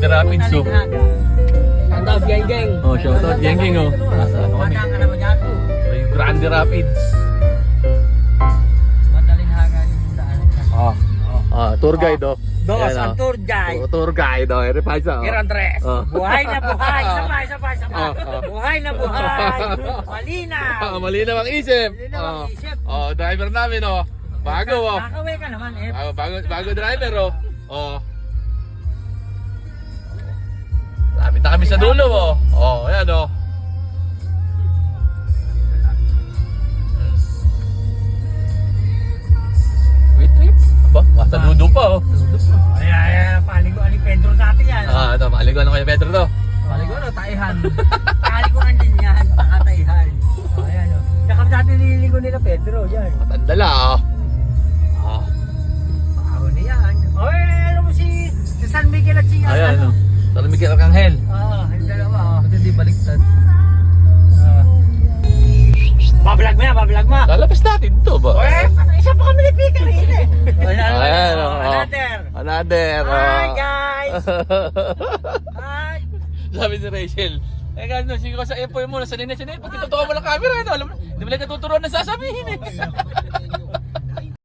Grande Rapids, oh. Shoutout, geng. Oh, shoutout, geng, oh. Madang ka naman yan. May Grande Rapids. Madalinhaga yung daan. Tour guide, oh. Dos, Ayan, ang oh. tour guide. Tour guide, oh. Repasa, oh. Andres. Oh. Buhay na buhay. Sabay. Oh. Buhay na buhay. Malinaw. Malinaw ang isip. Malinaw ang isip. Driver namin, oh. Bago, oh. Nakaway ka naman, eh. Bago driver, oh. Lapit na kami sa dulo, oh. Ayan, oh. Wait. Aba, basta dudo pa, oh. Ayan, paliguan ni Pedro sa atin yan. Ito, maaliguan ng Kuya Pedro, to. Paliguan o taihan? Paliguan din yan, pakataihan. Ayan, o. Tsaka natin nililigo nila Pedro, yan. Matandala, oh. Pakaw na yan. Oy, alam mo si San Miguel at si Ayan, oh. San Miguel Arcangel. yung dalawa, oh. Ba't hindi baliktad? Babalag mo. Lalabas natin to ba? Isa pa kami ni Pika rin eh. Ayan, oh. Another. Another, Hi oh. guys. Hi. Sabi ni Rachel, gano'n, sige ko sa Epoy mo, nasanay na siya na pag itutuwa mo ng camera, alam mo, hindi mo lang natuturuan na sasabihin, eh.